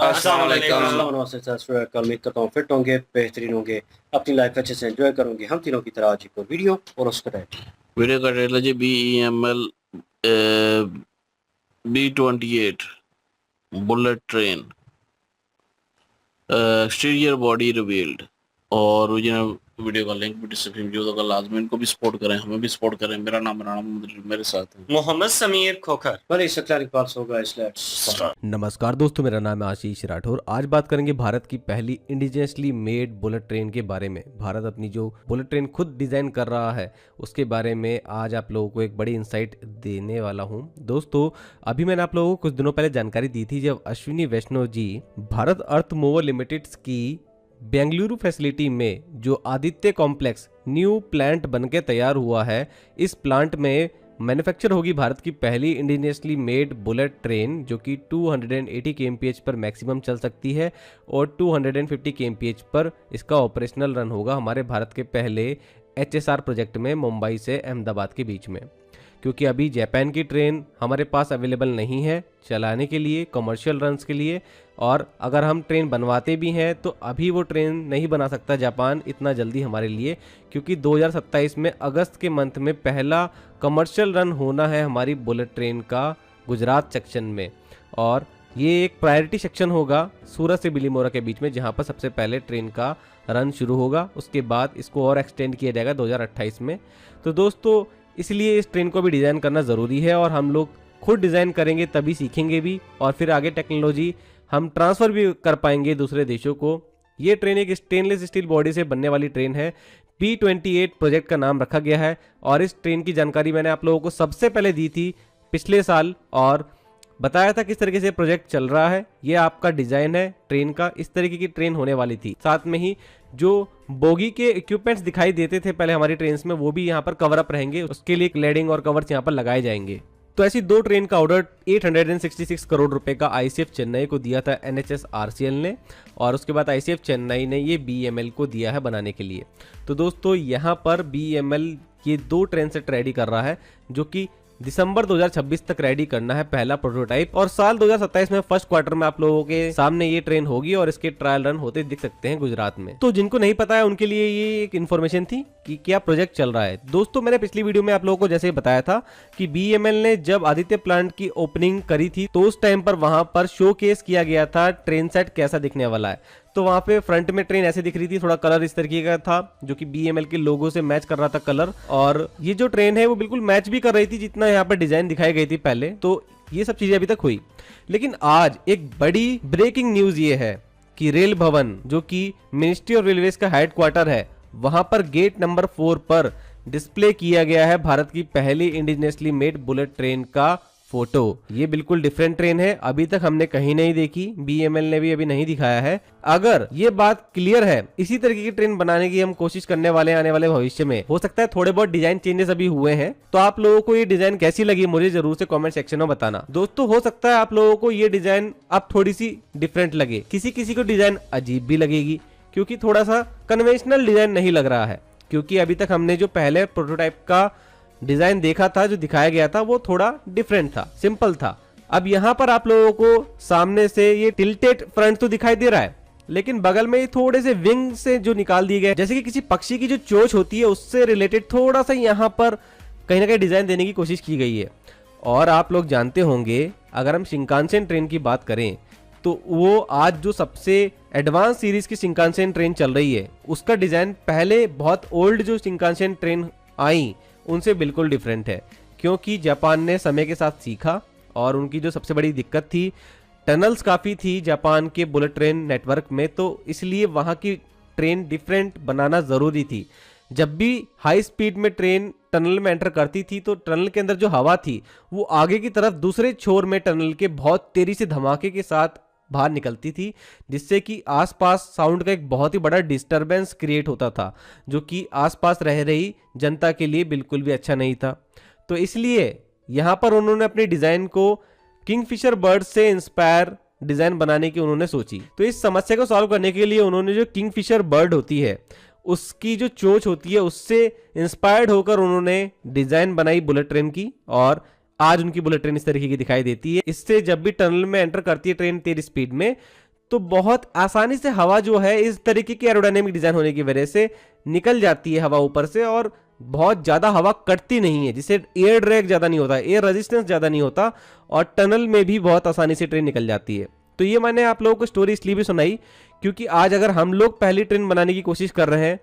अस्सलाम वालेकुम। उम्मीद करता हूँ फिट होंगे, बेहतरीन होंगे, अपनी लाइफ अच्छे से एंजॉय करोगे। हम तीनों की तरह आज एक और वीडियो और उसका टाइटल। वीडियो का टाइटल जी BEML B28 bullet train exterior body revealed. और ओरिजिनल वीडियो का लिंक भी डिस्क्रिप्शन में होगा। लाजमी इनको भी सपोर्ट करें, हमें भी सपोर्ट करें। मेरा नाम राणा मोहम्मद, मेरे साथ हैं मोहम्मद समीर खोखर। बड़े सक्लानी पास होगा इसलिए नमस्कार दोस्तों, मेरा नाम है आशीष राठौर। आज बात करेंगे भारत की पहली इंडिजिनसली मेड बुलेट ट्रेन के बारे में। भारत अपनी जो बुलेट ट्रेन खुद डिज़ाइन कर रहा है उसके बारे में आज आप लोगों को एक बड़ी इंसाइट देने वाला हूं। दोस्तों, अभी मैंने आप लोगों को कुछ दिनों पहले जानकारी दी थी जब अश्विनी वैष्णव जी भारत अर्थ मूवर लिमिटेड की बेंगलुरु फैसिलिटी में जो आदित्य कॉम्प्लेक्स न्यू प्लांट बनके तैयार हुआ है, इस प्लांट में मैन्युफैक्चर होगी भारत की पहली इंडिजिनियसली मेड बुलेट ट्रेन जो कि 280 kmph पर मैक्सिमम चल सकती है और 250 kmph पर इसका ऑपरेशनल रन होगा हमारे भारत के पहले HSR प्रोजेक्ट में मुंबई से अहमदाबाद के बीच में। क्योंकि अभी जापान की ट्रेन हमारे पास अवेलेबल नहीं है चलाने के लिए, कमर्शियल रन्स के लिए, और अगर हम ट्रेन बनवाते भी हैं तो अभी वो ट्रेन नहीं बना सकता जापान इतना जल्दी हमारे लिए, क्योंकि 2027 में अगस्त के मंथ में पहला कमर्शियल रन होना है हमारी बुलेट ट्रेन का गुजरात सेक्शन में। और ये एक प्रायोरिटी सेक्शन होगा सूरत से बिलीमोरा के बीच में, जहाँ पर सबसे पहले ट्रेन का रन शुरू होगा। उसके बाद इसको और एक्सटेंड किया जाएगा 2028 में। तो दोस्तों, इसलिए इस ट्रेन को भी डिज़ाइन करना ज़रूरी है और हम लोग खुद डिज़ाइन करेंगे तभी सीखेंगे भी, और फिर आगे टेक्नोलॉजी हम ट्रांसफ़र भी कर पाएंगे दूसरे देशों को। ये ट्रेन एक स्टेनलेस स्टील बॉडी से बनने वाली ट्रेन है। B28 प्रोजेक्ट का नाम रखा गया है और इस ट्रेन की जानकारी मैंने आप लोगों को सबसे पहले दी थी पिछले साल और बताया था किस तरीके से प्रोजेक्ट चल रहा है। ये आपका डिजाइन है ट्रेन का, इस तरीके की ट्रेन होने वाली थी। साथ में ही जो बोगी के इक्विपमेंट्स दिखाई देते थे पहले हमारी ट्रेन में, वो भी यहाँ पर कवर अप रहेंगे। उसके लिए क्लैडिंग और कवर्स यहाँ पर लगाए जाएंगे। तो ऐसी दो ट्रेन का ऑर्डर 866 करोड़ रुपए का ICF चेन्नई को दिया था NHSRCL ने, और उसके बाद ICF चेन्नई ने ये BEML को दिया है बनाने के लिए। तो दोस्तों, यहाँ पर BEML ये दो ट्रेन सेट रेडी कर रहा है जो कि दिसंबर 2026 तक रेडी करना है पहला प्रोटोटाइप, और साल 2027 में फर्स्ट क्वार्टर में आप लोगों के सामने ये ट्रेन होगी और इसके ट्रायल रन होते दिख सकते हैं गुजरात में। तो जिनको नहीं पता है उनके लिए ये एक इन्फॉर्मेशन थी कि क्या प्रोजेक्ट चल रहा है। दोस्तों, मैंने पिछली वीडियो में आप लोगों को जैसे बताया था कि BEML ने जब आदित्य प्लांट की ओपनिंग करी थी तो उस टाइम पर वहां पर शो केस किया गया था ट्रेन सेट कैसा दिखने वाला है। तो वहां पे फ्रंट में ट्रेन ऐसे दिख रही थी, थोड़ा कलर इस तरीके का था जो कि BEML के लोगो से मैच कर रहा था कलर, और ये जो ट्रेन है वो बिल्कुल मैच भी कर रही थी जितना यहाँ पर डिजाइन दिखाई गई थी पहले। तो ये सब चीजें अभी तक हुई, लेकिन आज एक बड़ी ब्रेकिंग न्यूज ये है कि रेल भवन जो कि मिनिस्ट्री ऑफ रेलवेज का हेडक्वार्टर है, वहां पर गेट नंबर 4 पर डिस्प्ले किया गया है भारत की पहली इंडिजिनियसली मेड बुलेट ट्रेन का फोटो। ये बिल्कुल डिफरेंट ट्रेन है, अभी तक हमने कहीं नहीं देखी, BEML ने भी अभी नहीं दिखाया है। अगर ये बात क्लियर है, इसी तरीके की ट्रेन बनाने की हम कोशिश करने वाले हैं आने वाले भविष्य में। हो सकता है थोड़े बहुत डिजाइन चेंजेस अभी हुए हैं, तो आप लोगों को ये डिजाइन कैसी लगी मुझे जरूर से कमेंट सेक्शन में बताना। दोस्तों, हो सकता है आप लोगों को ये डिजाइन अब थोड़ी सी डिफरेंट लगे, किसी किसी को डिजाइन अजीब भी लगेगी क्योंकि थोड़ा सा कन्वेंशनल डिजाइन नहीं लग रहा है। क्योंकि अभी तक हमने जो पहले प्रोटोटाइप का डिजाइन देखा था, जो दिखाया गया था, वो थोड़ा डिफरेंट था, सिंपल था। अब यहाँ पर आप लोगों को सामने से ये टिल्टेड फ्रंट तो दिखाई दे रहा है, लेकिन बगल में थोड़े से विंग से जो निकाल दिए गए, जैसे कि किसी पक्षी की जो चोंच होती है उससे रिलेटेड थोड़ा सा यहाँ पर कहीं ना कहीं डिजाइन देने की कोशिश की गई है। और आप लोग जानते होंगे, अगर हम शिंकानसेन ट्रेन की बात करें तो वो आज जो सबसे एडवांस सीरीज की शिंकानसेन ट्रेन चल रही है उसका डिजाइन पहले बहुत ओल्ड जो शिंकानसेन ट्रेन आई उनसे बिल्कुल डिफरेंट है। क्योंकि जापान ने समय के साथ सीखा और उनकी जो सबसे बड़ी दिक्कत थी, टनल्स काफ़ी थी जापान के बुलेट ट्रेन नेटवर्क में, तो इसलिए वहाँ की ट्रेन डिफरेंट बनाना ज़रूरी थी। जब भी हाई स्पीड में ट्रेन टनल में एंटर करती थी तो टनल के अंदर जो हवा थी वो आगे की तरफ दूसरे छोर में टनल के बहुत तेजी से धमाके के साथ बाहर निकलती थी, जिससे कि आसपास साउंड का एक बहुत ही बड़ा डिस्टरबेंस क्रिएट होता था, जो कि आसपास रह रही जनता के लिए बिल्कुल भी अच्छा नहीं था। तो इसलिए यहाँ पर उन्होंने अपनी डिज़ाइन को किंगफिशर बर्ड से इंस्पायर डिज़ाइन बनाने की उन्होंने सोची। तो इस समस्या को सॉल्व करने के लिए उन्होंने जो किंगफिशर बर्ड होती है उसकी जो चोंच होती है उससे इंस्पायर्ड होकर उन्होंने डिज़ाइन बनाई बुलेट ट्रेन की, और आज उनकी बुलेट ट्रेन इस तरीके की दिखाई देती है। इससे जब भी टनल में एंटर करती है ट्रेन तेज स्पीड में, तो बहुत आसानी से हवा जो है इस तरीके की एरोडायनेमिक डिजाइन होने की वजह से निकल जाती है हवा ऊपर से, और बहुत ज़्यादा हवा कटती नहीं है, जिससे एयर ड्रैग ज़्यादा नहीं होता, एयर रेजिस्टेंस ज़्यादा नहीं होता, और टनल में भी बहुत आसानी से ट्रेन निकल जाती है। तो ये मैंने आप लोगों को स्टोरी इसलिए भी सुनाई क्योंकि आज अगर हम लोग पहली ट्रेन बनाने की कोशिश कर रहे हैं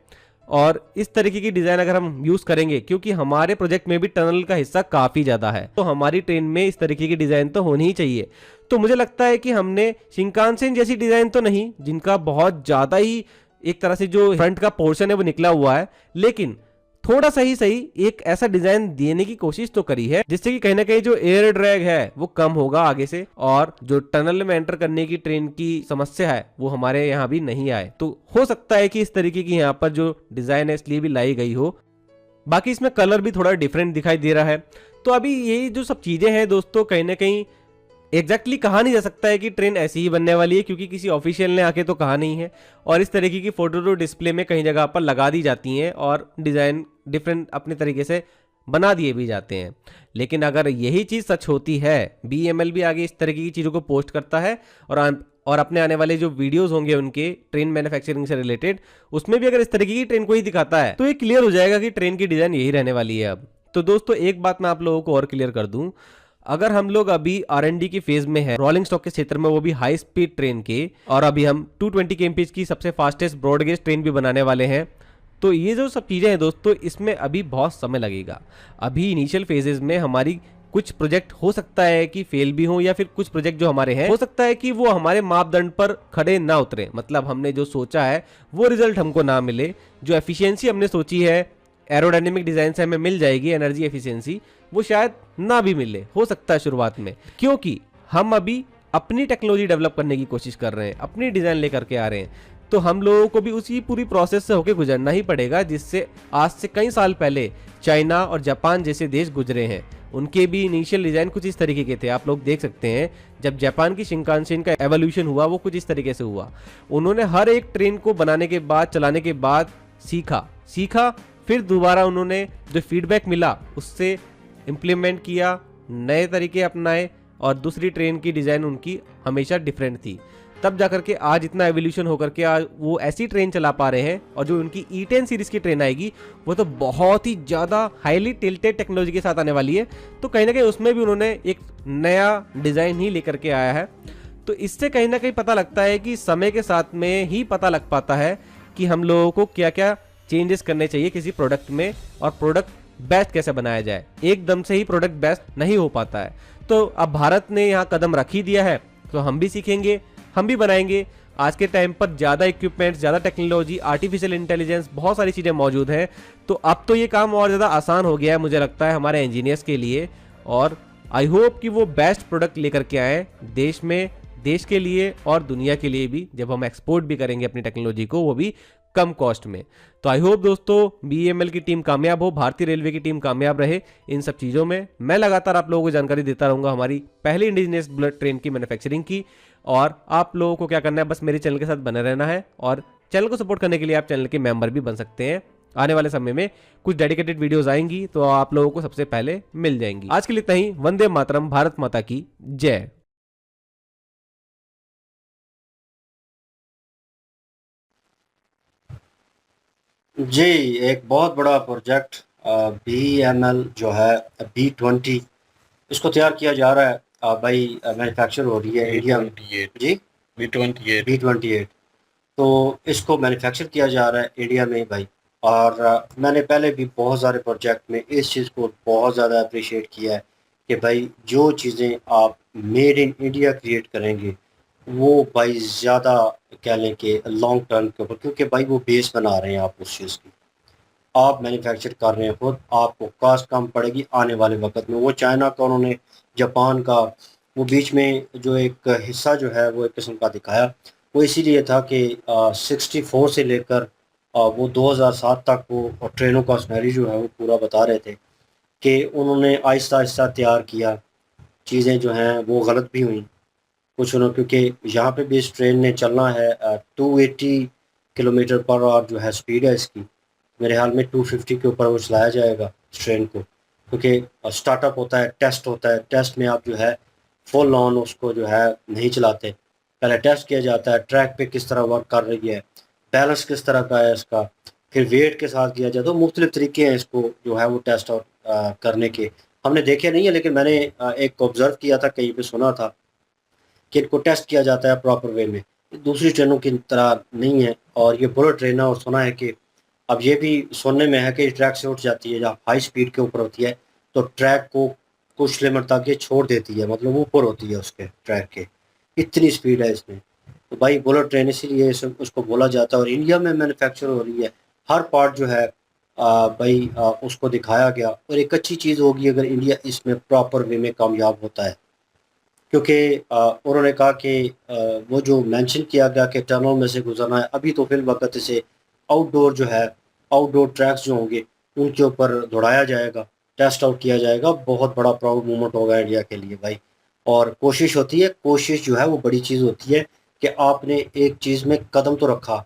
और इस तरीके की डिज़ाइन अगर हम यूज़ करेंगे, क्योंकि हमारे प्रोजेक्ट में भी टनल का हिस्सा काफ़ी ज़्यादा है, तो हमारी ट्रेन में इस तरीके की डिज़ाइन तो होनी ही चाहिए। तो मुझे लगता है कि हमने शिंकानसेन जैसी डिज़ाइन तो नहीं, जिनका बहुत ज़्यादा ही एक तरह से जो फ्रंट का पोर्शन है वो निकला हुआ है, लेकिन थोड़ा सा ही सही एक ऐसा डिजाइन देने की कोशिश तो करी है जिससे कि कहीं ना कहीं जो एयर ड्रैग है वो कम होगा आगे से, और जो टनल में एंटर करने की ट्रेन की समस्या है वो हमारे यहाँ भी नहीं आए। तो हो सकता है कि इस तरीके की यहाँ पर जो डिजाइन है इसलिए भी लाई गई हो। बाकी इसमें कलर भी थोड़ा डिफरेंट दिखाई दे रहा है। तो अभी ये जो सब चीजें हैं दोस्तों, कहीं ना कहीं एग्जैक्टली कहा नहीं जा सकता है कि ट्रेन ऐसी ही बनने वाली है, क्योंकि किसी ऑफिशियल ने आके तो कहा नहीं है, और इस तरीके की फोटो तो डिस्प्ले में कई जगह पर लगा दी जाती हैं और डिज़ाइन डिफरेंट अपने तरीके से बना दिए भी जाते हैं। लेकिन अगर यही चीज़ सच होती है, BEML भी आगे इस तरीके की चीज़ों को पोस्ट करता है और अपने आने वाले जो वीडियोस होंगे उनके ट्रेन मैन्युफैक्चरिंग से रिलेटेड, उसमें भी अगर इस तरीके की ट्रेन को ही दिखाता है तो ये क्लियर हो जाएगा कि ट्रेन की डिज़ाइन यही रहने वाली है अब। तो दोस्तों एक बात मैं आप लोगों को और क्लियर कर दूं, अगर हम लोग अभी R&D की फेज में है रोलिंग स्टॉक के क्षेत्र में, वो भी हाई स्पीड ट्रेन के, और अभी हम 220 kmph की सबसे फास्टेस्ट ब्रॉडगेज ट्रेन भी बनाने वाले हैं, तो ये जो सब चीज़ें हैं दोस्तों इसमें अभी बहुत समय लगेगा। अभी इनिशियल फेजेस में हमारी कुछ प्रोजेक्ट हो सकता है कि फेल भी हो, या फिर कुछ प्रोजेक्ट जो हमारे हैं हो सकता है कि वो हमारे मापदंड पर खड़े ना उतरे, मतलब हमने जो सोचा है वो रिजल्ट हमको ना मिले, जो एफिशिएंसी हमने सोची है एरोडायनेमिक डिजाइन से हमें मिल जाएगी एनर्जी एफिशिएंसी, वो शायद ना भी मिले, हो सकता है शुरुआत में, क्योंकि हम अभी अपनी टेक्नोलॉजी डेवलप करने की कोशिश कर रहे हैं, अपनी डिजाइन लेकर के आ रहे हैं, तो हम लोगों को भी उसी पूरी प्रोसेस से होकर गुजरना ही पड़ेगा जिससे आज से कई साल पहले चाइना और जापान जैसे देश गुजरे हैं। उनके भी इनिशियल डिजाइन कुछ इस तरीके के थे, आप लोग देख सकते हैं जब जापान की शिंकानसेन का एवोल्यूशन हुआ वो कुछ इस तरीके से हुआ। उन्होंने हर एक ट्रेन को बनाने के बाद, चलाने के बाद सीखा, फिर दोबारा उन्होंने जो फीडबैक मिला उससे इम्प्लीमेंट किया, नए तरीके अपनाए, और दूसरी ट्रेन की डिज़ाइन उनकी हमेशा डिफरेंट थी, तब जाकर के आज इतना एवोल्यूशन होकर के आज वो ऐसी ट्रेन चला पा रहे हैं। और जो उनकी E10 सीरीज़ की ट्रेन आएगी वो तो बहुत ही ज़्यादा हाईली टिल्टेड टेक्नोलॉजी के साथ आने वाली है, तो कहीं ना कहीं उसमें भी उन्होंने एक नया डिज़ाइन ही लेकर के आया है। तो इससे कहीं ना कहीं पता लगता है कि समय के साथ में ही पता लग पाता है कि हम लोगों को क्या क्या चेंजेस करने चाहिए किसी प्रोडक्ट में, और प्रोडक्ट बेस्ट कैसे बनाया जाए। एकदम से ही प्रोडक्ट बेस्ट नहीं हो पाता है। तो अब भारत ने यहाँ कदम रख ही दिया है, तो हम भी सीखेंगे, हम भी बनाएंगे। आज के टाइम पर ज़्यादा इक्विपमेंट, ज़्यादा टेक्नोलॉजी, आर्टिफिशियल इंटेलिजेंस, बहुत सारी चीज़ें मौजूद हैं, तो अब तो ये काम और ज़्यादा आसान हो गया है मुझे लगता है हमारे इंजीनियर्स के लिए। और आई होप कि वो बेस्ट प्रोडक्ट लेकर के आए देश में, देश के लिए और दुनिया के लिए भी, जब हम एक्सपोर्ट भी करेंगे अपनी टेक्नोलॉजी को, वो भी कम कॉस्ट में। तो आई होप दोस्तों BEML की टीम कामयाब हो, भारतीय रेलवे की टीम कामयाब रहे इन सब चीज़ों में। मैं लगातार आप लोगों को जानकारी देता रहूँगा हमारी पहली इंडिजिनियस बुलेट ट्रेन की मैन्युफैक्चरिंग की, और आप लोगों को क्या करना है, बस मेरे चैनल के साथ बने रहना है, और चैनल को सपोर्ट करने के लिए आप चैनल के मेंबर भी बन सकते हैं। आने वाले समय में कुछ डेडिकेटेड वीडियोस आएंगी तो आप लोगों को सबसे पहले मिल जाएंगी। आज के लिए इतना ही। वंदे मातरम, भारत माता की जय। जी, एक बहुत बड़ा प्रोजेक्ट BEML जो है B20 इसको तैयार किया जा रहा है भाई, मैन्युफैक्चर हो रही है इंडिया में। जी, B28 तो इसको मैन्युफैक्चर किया जा रहा है इंडिया में भाई। और मैंने पहले भी बहुत सारे प्रोजेक्ट में इस चीज़ को बहुत ज़्यादा अप्रिशिएट किया है कि भाई जो चीज़ें आप मेड इन इंडिया क्रिएट करेंगे वो भाई ज़्यादा कह लें कि लॉन्ग टर्म के ऊपर, क्योंकि भाई वो बेस बना रहे हैं आप उस चीज़ की, आप मैन्युफैक्चर कर रहे हैं खुद, आपको कॉस्ट कम पड़ेगी आने वाले वक्त में। वो चाइना का, उन्होंने जापान का वो बीच में जो एक हिस्सा जो है वो एक किस्म का दिखाया, वो इसीलिए था कि 64 से लेकर वो 2007 तक वो ट्रेनों का स्नैरी जो है वो पूरा बता रहे थे कि उन्होंने आहिस्ता आहिस्ता तैयार किया, चीज़ें जो हैं वो गलत भी हुई कुछ उन्होंने, क्योंकि यहाँ पे भी इस ट्रेन ने चलना है 280 किलोमीटर पर आवर जो है स्पीड है इसकी, मेरे ख्याल में 250 के ऊपर वो चलाया जाएगा इस ट्रेन को, क्योंकि स्टार्टअप होता है, टेस्ट होता है, टेस्ट में आप जो है फुल ऑन उसको जो है नहीं चलाते, पहले टेस्ट किया जाता है, ट्रैक पे किस तरह वर्क कर रही है, बैलेंस किस तरह का है इसका, फिर वेट के साथ किया जाता है। तो मुख्तलिफ तरीके हैं इसको जो है वो टेस्ट और करने के। हमने देखे नहीं है, लेकिन मैंने एक को ऑब्ज़र्व किया था, कहीं पे सुना था कि इनको टेस्ट किया जाता है प्रॉपर वे में। दूसरी ट्रेनों की तरह नहीं है। और ये बुलेट ट्रेन है, और सुना है कि अब ये भी सुनने में है कि ट्रैक से उठ जाती है, जब हाई स्पीड के ऊपर होती है तो ट्रैक को कुछ लिमिट तक ये छोड़ देती है, मतलब ऊपर होती है उसके ट्रैक के, इतनी स्पीड है इसमें। तो भाई बुलेट ट्रेन इसीलिए उसको बोला जाता है, और इंडिया में मैन्युफैक्चर हो रही है। हर पार्ट जो है भाई उसको दिखाया गया, और एक अच्छी चीज़ होगी अगर इंडिया इसमें प्रॉपर वे में कामयाब होता है। क्योंकि उन्होंने कहा कि वो जो मेंशन किया गया कि टनल में से गुजरना है, अभी तो फिल वक्त इसे आउटडोर जो है, आउटडोर ट्रैक्स जो होंगे उनके ऊपर दौड़ाया जाएगा, टेस्ट आउट किया जाएगा। बहुत बड़ा प्राउड मोमेंट होगा इंडिया के लिए भाई। और कोशिश होती है, कोशिश जो है वो बड़ी चीज़ होती है कि आपने एक चीज़ में कदम तो रखा,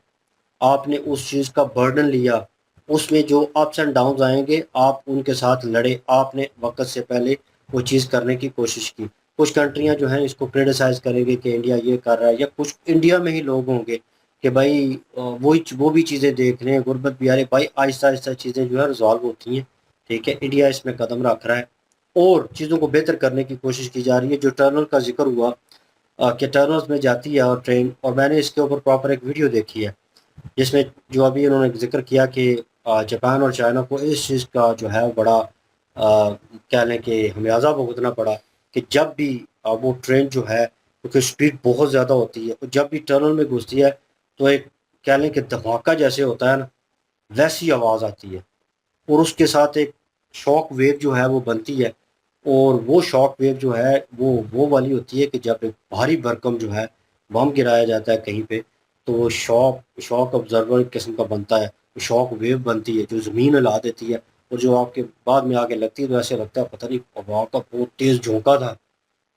आपने उस चीज़ का बर्डन लिया, उसमें जो अप्स एंड डाउन्स आएंगे आप उनके साथ लड़े, आपने वक्त से पहले वो चीज़ करने की कोशिश की। कुछ कंट्रियां जो हैं इसको क्रिटिसाइज़ करेंगे कि इंडिया ये कर रहा है, या कुछ इंडिया में ही लोग होंगे कि भाई वो भी चीज़ें देख रहे हैं, गुर्बत भी आ रही है। भाई आहिस्ता आहिस्ता चीज़ें जो है रिजॉल्व होती हैं, ठीक है। इंडिया इसमें कदम रख रहा है और चीज़ों को बेहतर करने की कोशिश की जा रही है। जो टर्नल का जिक्र हुआ कि टर्नल्स में जाती है और ट्रेन, और मैंने इसके ऊपर प्रॉपर एक वीडियो देखी है जिसमें जो अभी उन्होंने ज़िक्र किया कि जापान और चाइना को इस चीज़ का जो है बड़ा कह लें कि हमें भुगतना पड़ा कि जब भी वो ट्रेन जो है, क्योंकि स्पीड बहुत ज़्यादा होती है, और जब भी टनल में घुसती है तो एक कह लें कि धमाका जैसे होता है ना, वैसी आवाज़ आती है। और उसके साथ एक शॉक वेव जो है वो बनती है, और वो शॉक वेव जो है वो वाली होती है कि जब एक भारी भरकम जो है बम गिराया जाता है कहीं पे, तो वो शॉक शॉक ऑब्जर्वर किस्म का बनता है, शॉक वेव बनती है जो ज़मीन हिला देती है, और जो आपके बाद में आके लगती है तो ऐसे लगता है पता नहीं हवा का बहुत तेज़ झोंका था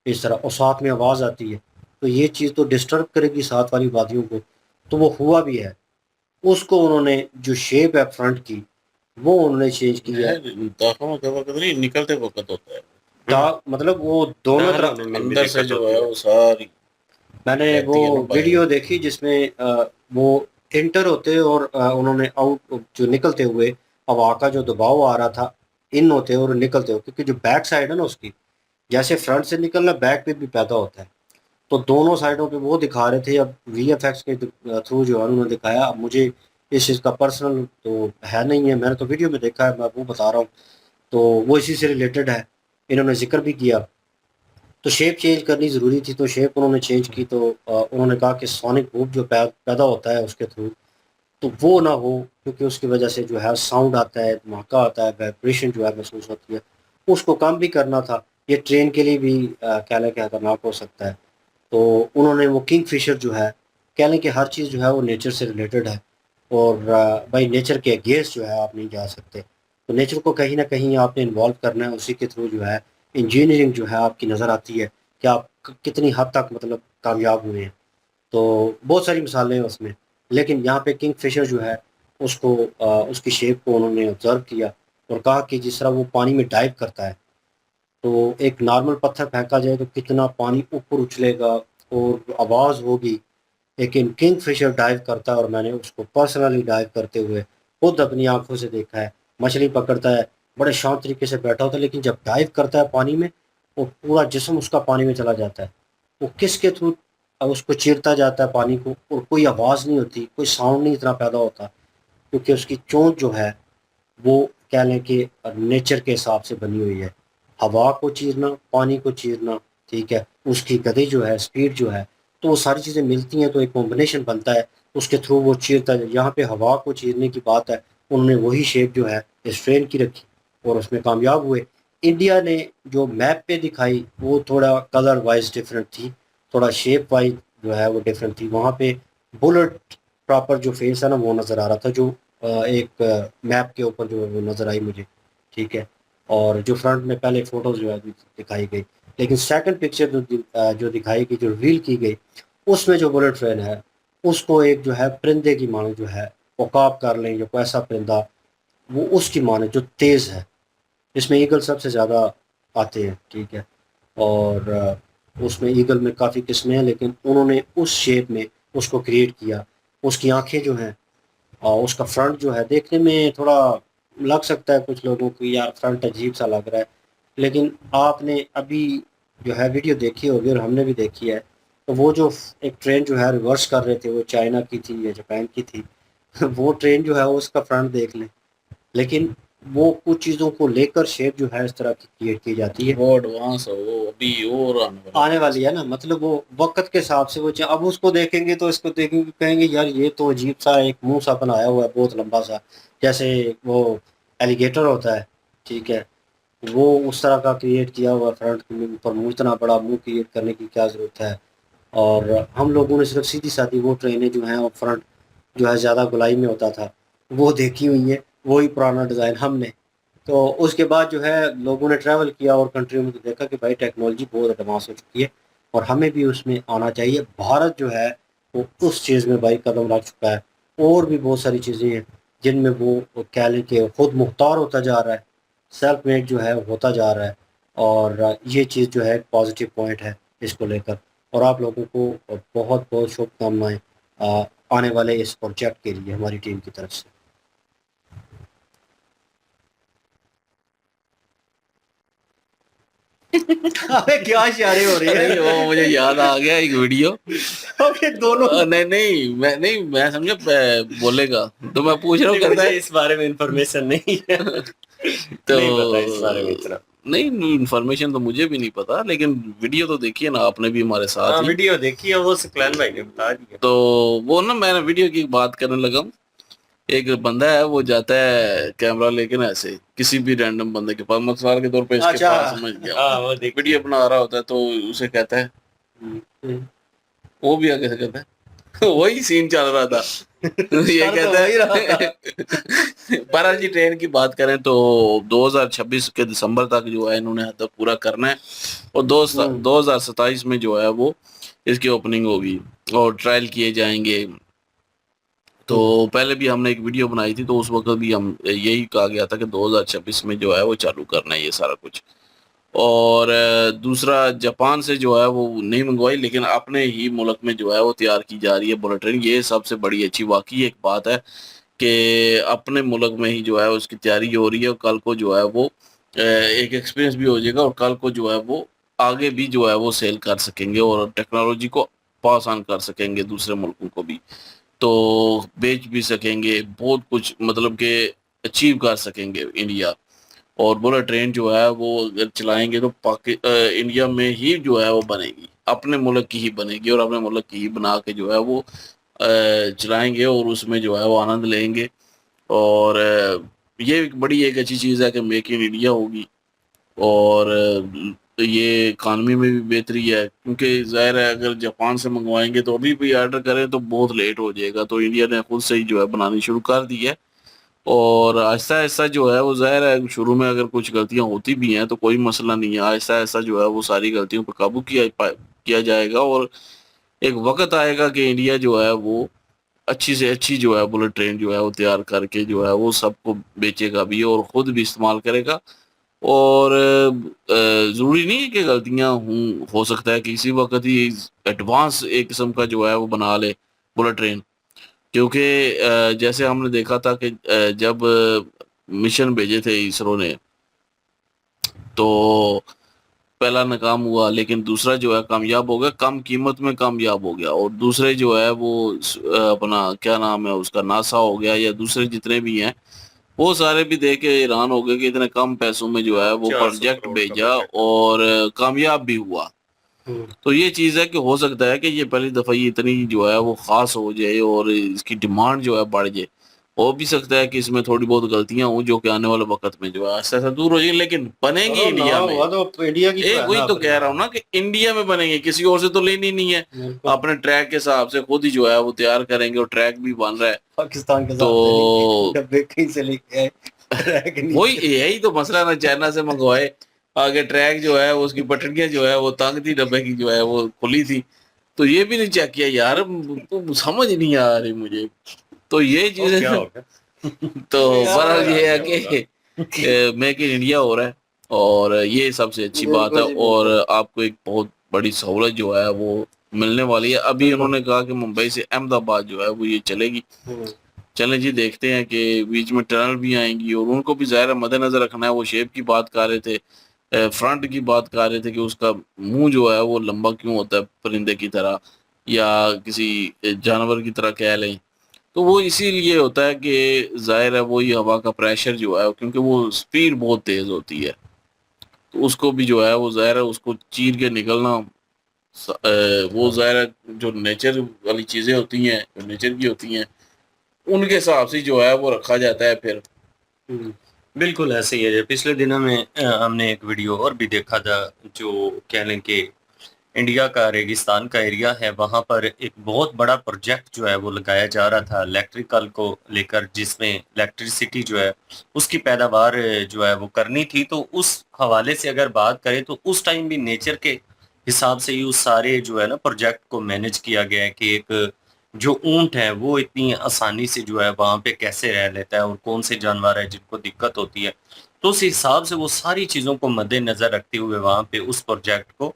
इस तरह, और साथ में आवाज़ आती है। तो ये चीज़ तो डिस्टर्ब करेगी साथ वाली वादियों को। तो वो हुआ भी है। उसको उन्होंने जो शेप है फ्रंट की, वो उन्होंने चेंज की है। दफा के वक्त नहीं, निकलते वक्त होता है। मतलब वो दोनों तरफ अंदर से जो है वो सारी मैंने वो रहती है ना भाई। वीडियो देखी जिसमें वो इंटर होते और उन्होंने आउट जो निकलते हुए हवा का जो दबाव आ रहा था, इन होते और निकलते हुए, क्योंकि जो बैक साइड है ना उसकी, जैसे फ्रंट से निकलना बैक पे भी पैदा होता है। तो दोनों साइडों पे वो दिखा रहे थे। अब वीएफएक्स के थ्रू जो है उन्होंने दिखाया। अब मुझे इस चीज़ का पर्सनल तो है नहीं है, मैंने तो वीडियो में देखा है, मैं वो बता रहा हूँ। तो वो इसी से रिलेटेड है, इन्होंने जिक्र भी किया। तो शेप चेंज करनी ज़रूरी थी, तो शेप उन्होंने चेंज की। तो उन्होंने कहा कि सोनिक बूम जो पैदा होता है उसके थ्रू, तो वो ना हो, क्योंकि उसकी वजह से जो है साउंड आता है, धमाका आता है, वाइब्रेशन जो है महसूस होती है, उसको कम भी करना था। ये ट्रेन के लिए भी कह लें कि खतरनाक हो सकता है। तो उन्होंने वो किंग फिशर जो है, कह लें कि हर चीज़ जो है वो नेचर से रिलेटेड है, और भाई नेचर के अगेंस्ट जो है आप नहीं जा सकते। तो नेचर को कहीं ना कहीं आपने इन्वॉल्व करना है, उसी के थ्रू जो है इंजीनियरिंग जो है आपकी नज़र आती है कि आप कितनी हद तक मतलब कामयाब हुए हैं। तो बहुत सारी मिसालें हैं उसमें, लेकिन यहाँ पे किंग फिशर जो है उसको उसकी शेप को उन्होंने ऑब्ज़र्व किया और कहा कि जिस तरह वो पानी में डाइव करता है, तो एक नॉर्मल पत्थर फेंका जाए तो कितना पानी ऊपर उछलेगा और आवाज़ होगी, लेकिन किंग फिशर डाइव करता है, और मैंने उसको पर्सनली डाइव करते हुए खुद अपनी आंखों से देखा है। मछली पकड़ता है, बड़े शांत तरीके से बैठा होता है, लेकिन जब डाइव करता है पानी में, वो पूरा जिस्म उसका पानी में चला जाता है। वो किसके थ्रू उसको चीरता जाता है पानी को, और कोई आवाज़ नहीं होती, कोई साउंड नहीं इतना पैदा होता, क्योंकि उसकी चोंच जो है वो कह लें कि नेचर के हिसाब से बनी हुई है। हवा को चीरना, पानी को चीरना, ठीक है, उसकी गति जो है, स्पीड जो है, तो वो सारी चीज़ें मिलती हैं तो एक कॉम्बिनेशन बनता है, उसके थ्रू वो चीरता है। यहाँ पे हवा को चीरने की बात है, उन्होंने वही शेप जो है इस ट्रेन की रखी और उसमें कामयाब हुए। इंडिया ने जो मैप पे दिखाई वो थोड़ा कलर वाइज डिफरेंट थी, थोड़ा शेप वाइज जो है वो डिफरेंट थी। वहाँ पे बुलेट प्रॉपर जो फेस है ना वो नज़र आ रहा था, जो एक मैप के ऊपर जो है वो नज़र आई मुझे, ठीक है। और जो फ्रंट में पहले फ़ोटोज़ जो है दिखाई गई, लेकिन सेकंड पिक्चर जो दिखाई गई, जो रिवील की गई, उसमें जो बुलेट ट्रेन है उसको एक जो है परिंदे की मानो जो है उकाब कर लें, जो कोई ऐसा परिंदा वो उसकी मानो जो तेज़ है, इसमें ईगल सबसे ज़्यादा आते हैं, ठीक है। और उसमें ईगल में काफ़ी किस्में हैं, लेकिन उन्होंने उस शेप में उसको क्रिएट किया। उसकी आँखें जो हैं और उसका फ्रंट जो है देखने में थोड़ा लग सकता है कुछ लोगों को यार फ्रंट अजीब सा लग रहा है, लेकिन आपने अभी जो है वीडियो देखी होगी और हमने भी देखी है, तो वो जो एक ट्रेन जो है रिवर्स कर रहे थे, वो चाइना की थी या जापान की थी वो ट्रेन जो है उसका फ्रंट देख लें। लेकिन वो कुछ चीज़ों को लेकर शेप जो है इस तरह की क्रिएट की जाती है। वो एडवांस है, वो अभी और आने वाली है ना, मतलब वो वक्त के हिसाब से वो अब उसको देखेंगे तो इसको देखेंगे कहेंगे यार ये तो अजीब सा एक मुंह सा बनाया हुआ है बहुत लंबा सा, जैसे वो एलिगेटर होता है, ठीक है, वो उस तरह का क्रिएट किया हुआ फ्रंट के मुंह पर, मुंह इतना बड़ा मुंह क्रिएट करने की क्या ज़रूरत है। और हम लोगों ने सिर्फ सीधी सादी वो ट्रेनें जो हैं और फ्रंट जो है ज़्यादा गोलाई में होता था वो देखी हुई है, वही पुराना डिज़ाइन हमने। तो उसके बाद जो है लोगों ने ट्रैवल किया और कंट्रियों में तो देखा कि भाई टेक्नोलॉजी बहुत एडवांस हो चुकी है और हमें भी उसमें आना चाहिए। भारत जो है वो उस चीज़ में भाई कदम रख चुका है। और भी बहुत सारी चीज़ें हैं जिनमें वो कह लें कि खुद मुख्तार होता जा रहा है, सेल्फ मेड जो है होता जा रहा है। और ये चीज़ जो है एक पॉजिटिव पॉइंट है इसको लेकर। और आप लोगों को बहुत बहुत शुभकामनाएं आने वाले इस प्रोजेक्ट के लिए हमारी टीम की तरफ से। अबे क्या इशारे हो रही नहीं, वो मुझे याद आ गया एक वीडियो। है दोनों। नहीं मैं समझा बोलेगा, तो मैं पूछ रहा हूँ करता मुझे है इस बारे में इंफॉर्मेशन नहीं है। तो नहीं पता इस बारे में इतना। नहीं, इन्फॉर्मेशन तो मुझे भी नहीं पता, लेकिन वीडियो तो देखी है ना आपने भी हमारे साथ हाँ ही। वीडियो देखी है, वो सुकलान भाई ने बता दिया। तो वो ना मैंने वीडियो की बात करने लगा हूँ। एक बंदा है, वो जाता है कैमरा लेके ना ऐसे किसी भी रैंडम बंदे के पास, मसाल के तौर पे इसके अच्छा पास, समझ गया हाँ वो देखी वीडियो बना रहा होता है, तो उसे कहता है, हम्म। वो भी आगे से कहता है वही सीन चल रहा था। ये कर तो कहता वही रहा था। है बहरहाल जी, ट्रेन की बात करें तो 2026 के दिसंबर तक जो है इन्होंने हद पूरा करना है, और 2027 में जो है वो इसकी ओपनिंग होगी और ट्रायल किए जाएंगे। तो पहले भी हमने एक वीडियो बनाई थी, तो उस वक्त भी हम यही कहा गया था कि 2026 में जो है वो चालू करना है ये सारा कुछ। और दूसरा, जापान से जो है वो नहीं मंगवाई, लेकिन अपने ही मुल्क में जो है वो तैयार की जा रही है बुलेट ट्रेन। ये सबसे बड़ी अच्छी वाकई एक बात है कि अपने मुल्क में ही जो है उसकी तैयारी हो रही है, और कल को जो है वो एक एक्सपीरियंस भी हो जाएगा, और कल को जो है वो आगे भी जो है वो सेल कर सकेंगे और टेक्नोलॉजी को पास ऑन कर सकेंगे दूसरे मुल्कों को भी, तो बेच भी सकेंगे बहुत कुछ, मतलब कि अचीव कर सकेंगे इंडिया। और बुलेट ट्रेन जो है वो अगर चलाएंगे तो इंडिया में ही जो है वो बनेगी, अपने मुल्क की ही बनेगी, और अपने मुल्क की ही बना के जो है वो चलाएंगे और उसमें जो है वो आनंद लेंगे। और ये एक बड़ी एक अच्छी चीज़ है कि मेक इन इंडिया होगी, और ये इकानमी में भी बेहतरी है, क्योंकि ज़ाहिर है अगर जापान से मंगवाएंगे तो अभी भी ऑर्डर करें तो बहुत लेट हो जाएगा, तो इंडिया ने खुद से ही जो है बनानी शुरू कर दी है। और आहिस्ता आहिस्ता जो है वो ज़ाहिर है शुरू में अगर कुछ गलतियां होती भी हैं तो कोई मसला नहीं है, आहिस्ता आहिस्ता जो है वो सारी गलतियों पर काबू किया जाएगा, और एक वक्त आएगा कि इंडिया जो है वो अच्छी से अच्छी जो है बुलेट ट्रेन जो है वो तैयार करके जो है वो सबको बेचेगा भी और ख़ुद भी इस्तेमाल करेगा। और ज़रूरी नहीं है कि गलतियां हो सकता है कि इसी वक्त ही एडवांस एक किस्म का जो है वो बना ले बुलेट ट्रेन, क्योंकि जैसे हमने देखा था कि जब मिशन भेजे थे इसरो ने, तो पहला नाकाम हुआ, लेकिन दूसरा जो है कामयाब हो गया, कम कीमत में कामयाब हो गया। और दूसरे जो है वो अपना क्या नाम है उसका, नासा हो गया, या दूसरे जितने भी हैं, वो सारे भी देख के हैरान हो गए कि इतने कम पैसों में जो है वो 400 प्रोजेक्ट करोड़ का भेजा प्रोजेक्ट। और कामयाब भी हुआ। तो ये चीज़ है कि हो सकता है कि ये पहली दफ़ा ये इतनी जो है वो ख़ास हो जाए और इसकी डिमांड जो है बढ़ जाए। हो भी सकता है कि इसमें थोड़ी बहुत गलतियां हों जो कि आने वाले वक्त में जो है आहिस्ता आहिस्ता दूर हो जाएंगी, लेकिन बनेगी चलो ना इंडिया में। हुआ तो इंडिया की तो है वही ना तो अपनी। कह रहा हूँ ना कि इंडिया में बनेंगे, किसी और से तो लेनी नहीं है। बिल्कुल। अपने ट्रैक के हिसाब से खुद ही जो है वो तैयार करेंगे, और ट्रैक भी बन रहा है। पाकिस्तान के साथ से नहीं, तो डब्बे कहीं से लेके आए ट्रैक वही नीचे। यही तो मसला ना, चाइना से मंगवाए, आगे ट्रैक जो है उसकी पटरियां जो है वो तंग थी, डब्बे की जो है वो खुली थी, तो ये भी नहीं चेक किया यार, तो समझ नहीं आ रही मुझे। तो ये वो क्या चीजें हो गया तो यार बहरहाल ये है क्या होगा। कि मेक इन इंडिया हो रहा है, और ये सबसे अच्छी बात है। बिल्कुल जी और बिल्कुल। आपको एक बहुत बड़ी सहूलत जो है वो मिलने वाली है। अभी उन्होंने कहा कि मुंबई से अहमदाबाद जो है वो ये चलेगी। चलें जी, देखते हैं कि बीच में टनल भी आएंगी, और उनको भी ज़ाहिर है मद्देनजर रखना है। वो शेप की बात कर रहे थे, फ्रंट की बात कर रहे थे कि उसका मुंह जो है वो लंबा क्यों होता है परिंदे की तरह, या किसी जानवर की तरह कह लें। तो वो इसीलिए होता है कि जाहिर है वो ये हवा का प्रेशर जो है, क्योंकि वो स्पीड बहुत तेज होती है, तो उसको भी जो है वो जाहिर है उसको चीर के निकलना वो जाहिर है जो नेचर वाली चीजें होती हैं, जो नेचर की होती हैं, उनके हिसाब से जो है वो रखा जाता है फिर। हम्म, बिल्कुल ऐसे ही है। पिछले दिनों में हमने एक वीडियो और भी देखा था, जो कह लें कि इंडिया का रेगिस्तान का एरिया है, वहाँ पर एक बहुत बड़ा प्रोजेक्ट जो है वो लगाया जा रहा था इलेक्ट्रिकल को लेकर, जिसमें इलेक्ट्रिसिटी जो है उसकी पैदावार जो है वो करनी थी। तो उस हवाले से अगर बात करें तो उस टाइम भी नेचर के हिसाब से ही उस सारे जो है ना प्रोजेक्ट को मैनेज किया गया है कि एक जो ऊंट है वो इतनी आसानी से जो है वहाँ पे कैसे रह लेता है और कौन से जानवर है जिनको दिक्कत होती है। तो उस हिसाब से वो सारी चीज़ों को मद्देनज़र रखते हुए वहाँ पे उस प्रोजेक्ट को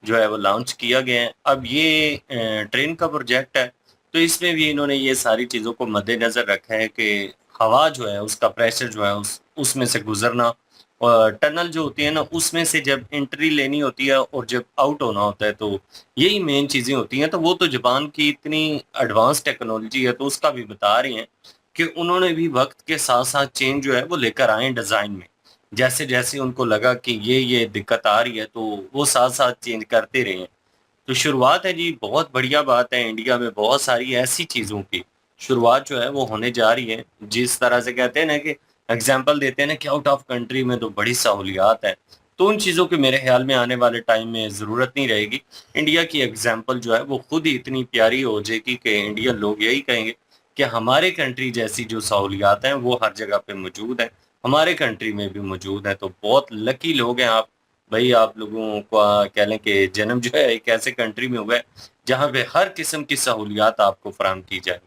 जो है वो लॉन्च किया गया है। अब ये ट्रेन का प्रोजेक्ट है, तो इसमें भी इन्होंने ये सारी चीज़ों को मद्देनज़र रखा है कि हवा जो है उसका प्रेशर जो है उसमें से गुजरना, और टनल जो होती है ना उसमें से जब एंट्री लेनी होती है और जब आउट होना होता है, तो यही मेन चीज़ें होती हैं। तो वो तो जापान की इतनी एडवांस टेक्नोलॉजी है, तो उसका भी बता रही हैं कि उन्होंने भी वक्त के साथ साथ चेंज जो है वो लेकर आए डिज़ाइन में। जैसे जैसे उनको लगा कि ये दिक्कत आ रही है, तो वो साथ साथ चेंज करते रहे हैं। तो शुरुआत है जी, बहुत बढ़िया बात है। इंडिया में बहुत सारी ऐसी चीज़ों की शुरुआत जो है वो होने जा रही है। जिस तरह से कहते हैं ना कि एग्जाम्पल देते हैं ना कि आउट ऑफ कंट्री में तो बड़ी सहूलियात है, तो उन चीज़ों की मेरे ख्याल में आने वाले टाइम में ज़रूरत नहीं रहेगी। इंडिया की एग्जाम्पल जो है वो खुद ही इतनी प्यारी हो जाएगी कि इंडियन लोग यही कहेंगे कि हमारे कंट्री जैसी जो सहूलियात हैं वो हर जगह पे मौजूद है, हमारे कंट्री में भी मौजूद है। तो बहुत लकी लोग हैं आप भाई, आप लोगों का कह लें कि जन्म जो है एक ऐसे कंट्री में हुआ है जहाँ पे हर किस्म की सहूलियात आपको फराहम की जाएगी।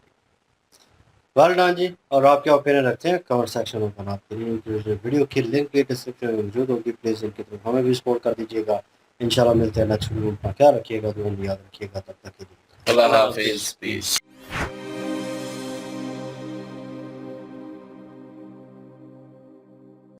वेल डन जी। और आप क्या ओपिनियन रखते हैं कमेंट सेक्शन में बनाते रहिए। वीडियो की लिंक भी डिस्क्रिप्शन में मौजूद होगी, प्लीज़ इनकी तरफ हमें भी सपोर्ट कर दीजिएगा। इंशाल्लाह मिलते हैं नेक्स्ट वीडियो में। क्या रखिएगा, दुआ में याद रखिएगा। तब तक के लिए अल्लाह हाफिज, पीस।